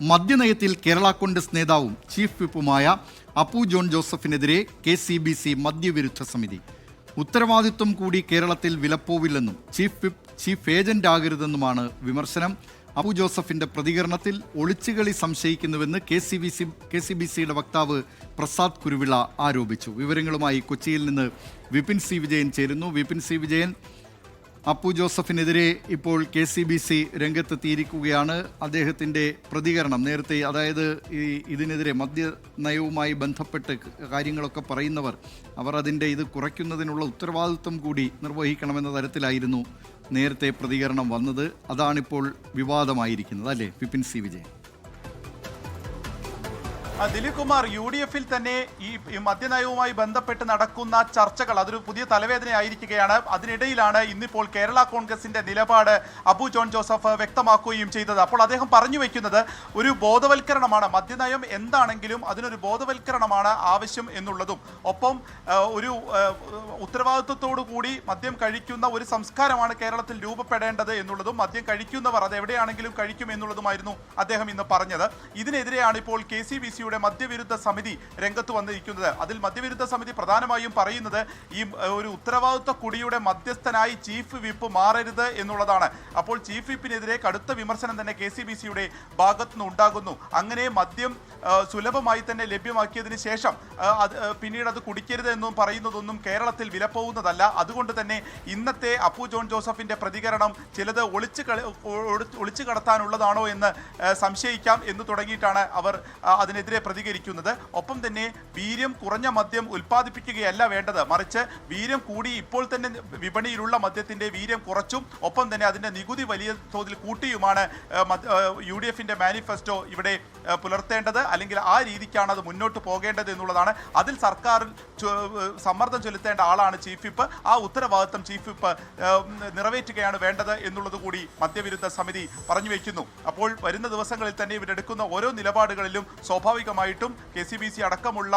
മദ്യനയത്തിൽ കേരള കോൺഗ്രസ് നേതാവും chief വിപ്പുമായ Appu John ജോസഫിനെതിരെ KCBC മദ്യവിരുദ്ധ സമിതി. ഉത്തരവാദിത്വം കൂടി കേരളത്തിൽ വിലപ്പോവില്ലെന്നും ചീഫ് വിപ്പ് ചീഫ് ഏജന്റ് ആകരുതെന്നുമാണ് വിമർശനം. അപ്പു ജോസഫിന്റെ പ്രതികരണത്തിൽ ഒളിച്ചുകളി സംശയിക്കുന്നുവെന്ന് KCBCയുടെ വക്താവ് പ്രസാദ് കുരുവിള ആരോപിച്ചു. വിവരങ്ങളുമായി കൊച്ചിയിൽ നിന്ന് വിപിൻ സി വിജയൻ ചേരുന്നു. വിപിൻ സി വിജയൻ, അപ്പു ജോസഫിനെതിരെ ഇപ്പോൾ KCBC രംഗത്തെത്തിയിരിക്കുകയാണ്. അദ്ദേഹത്തിൻ്റെ പ്രതികരണം നേരത്തെ, അതായത് ഇതിനെതിരെ മദ്യനയവുമായി ബന്ധപ്പെട്ട് കാര്യങ്ങളൊക്കെ പറയുന്നവർ അതിൻ്റെ ഇത് കുറയ്ക്കുന്നതിനുള്ള ഉത്തരവാദിത്വം കൂടി നിർവഹിക്കണമെന്ന തരത്തിലായിരുന്നു നേരത്തെ പ്രതികരണം വന്നത്. അതാണിപ്പോൾ വിവാദമായിരിക്കുന്നത്, അല്ലേ വിപിൻ സി വിജയൻ? ദിലീപ് കുമാർ, UDF-ൽ തന്നെ ഈ മദ്യനയവുമായി ബന്ധപ്പെട്ട് നടക്കുന്ന ചർച്ചകൾ അതൊരു പുതിയ തലവേദനയായിരിക്കുകയാണ്. അതിനിടയിലാണ് ഇന്നിപ്പോൾ കേരള കോൺഗ്രസിന്റെ നിലപാട് അപ്പു ജോൺ ജോസഫ് വ്യക്തമാക്കുകയും ചെയ്തത്. അപ്പോൾ അദ്ദേഹം പറഞ്ഞു വയ്ക്കുന്നത് ഒരു ബോധവൽക്കരണമാണ്, മദ്യനയം എന്താണെങ്കിലും അതിനൊരു ബോധവൽക്കരണമാണ് ആവശ്യം എന്നുള്ളതും, ഒപ്പം ഒരു ഉത്തരവാദിത്വത്തോടു കൂടി മദ്യം കഴിക്കുന്ന ഒരു സംസ്കാരമാണ് കേരളത്തിൽ രൂപപ്പെടേണ്ടത് എന്നുള്ളതും, മദ്യം കഴിക്കുന്നവർ അത് എവിടെയാണെങ്കിലും കഴിക്കും എന്നുള്ളതുമായിരുന്നു അദ്ദേഹം ഇന്ന് പറഞ്ഞത്. ഇതിനെതിരെയാണ് ഇപ്പോൾ KCBC മദ്യവിരുദ്ധ സമിതി രംഗത്ത് വന്നിരിക്കുന്നത്. അതിൽ മദ്യവിരുദ്ധ സമിതി പ്രധാനമായും പറയുന്നത് ഈ ഒരു ഉത്തരവാദിത്വ കുടിയുടെ മധ്യസ്ഥനായി ചീഫ് വിപ്പ് മാറരുത് എന്നുള്ളതാണ്. അപ്പോൾ ചീഫ് വിപ്പിനെതിരെ കടുത്ത വിമർശനം തന്നെ KCBCയുടെ ഭാഗത്തുനിന്ന് ഉണ്ടാകുന്നു. അങ്ങനെ മദ്യം സുലഭമായി തന്നെ ലഭ്യമാക്കിയതിന് ശേഷം പിന്നീട് അത് കുടിക്കരുത് എന്നും പറയുന്നതൊന്നും കേരളത്തിൽ വിലപ്പോകുന്നതല്ല. അതുകൊണ്ട് തന്നെ ഇന്നത്തെ അപ്പു ജോൺ ജോസഫിന്റെ പ്രതികരണം ചിലത് ഒളിച്ചു കടത്താനുള്ളതാണോ എന്ന് സംശയിക്കാം എന്ന് തുടങ്ങിയിട്ടാണ് അവർ അതിനെതിരെ പ്രതികരിക്കുന്നത്. ഒപ്പം തന്നെ വീര്യം കുറഞ്ഞ മദ്യം ഉൽപ്പാദിപ്പിക്കുകയല്ല വേണ്ടത്, മറിച്ച് വീര്യം കൂടി ഇപ്പോൾ തന്നെ വിപണിയിലുള്ള മദ്യത്തിന്റെ വീര്യം കുറച്ചും ഒപ്പം തന്നെ അതിന്റെ നികുതി വലിയ തോതിൽ കൂട്ടിയുമാണ് UDF-ന്റെ മാനിഫെസ്റ്റോ ഇവിടെ പുലർത്തേണ്ടത്. അല്ലെങ്കിൽ ആ രീതിക്കാണ് അത് മുന്നോട്ട് പോകേണ്ടത് എന്നുള്ളതാണ്. അതിൽ സർക്കാർ സമ്മർദ്ദം ചെലുത്തേണ്ട ആളാണ് ചീഫ് വിപ്പ്. ആ ഉത്തരവാദിത്വം ചീഫ് വിപ്പ് നിറവേറ്റുകയാണ് വേണ്ടത് എന്നുള്ളത് കൂടി മദ്യവിരുദ്ധ സമിതി പറഞ്ഞു വയ്ക്കുന്നു. അപ്പോൾ വരുന്ന ദിവസങ്ങളിൽ തന്നെ ഇവരെടുക്കുന്ന ഓരോ നിലപാടുകളിലും സ്വാഭാവികമായിട്ടും KCBC അടക്കമുള്ള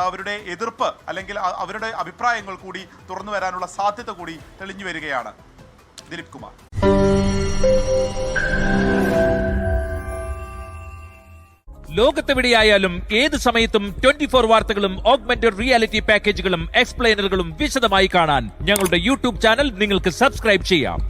അവരുടെ എതിർപ്പ് അല്ലെങ്കിൽ അവരുടെ അഭിപ്രായങ്ങൾ കൂടി തുറന്നു വരാനുള്ള സാധ്യത കൂടി തെളിഞ്ഞു വരികയാണ്. ദിലീപ് കുമാർ. ലോകത്തെവിടെയായാലും ഏത് സമയത്തും 24 വാർത്തകളും ഓഗ്മെന്റഡ് റിയാലിറ്റി പാക്കേജുകളും എക്സ്പ്ലെയിനറുകളും വിശദമായി കാണാൻ ഞങ്ങളുടെ YouTube ചാനൽ നിങ്ങൾക്ക് സബ്സ്ക്രൈബ് ചെയ്യാം.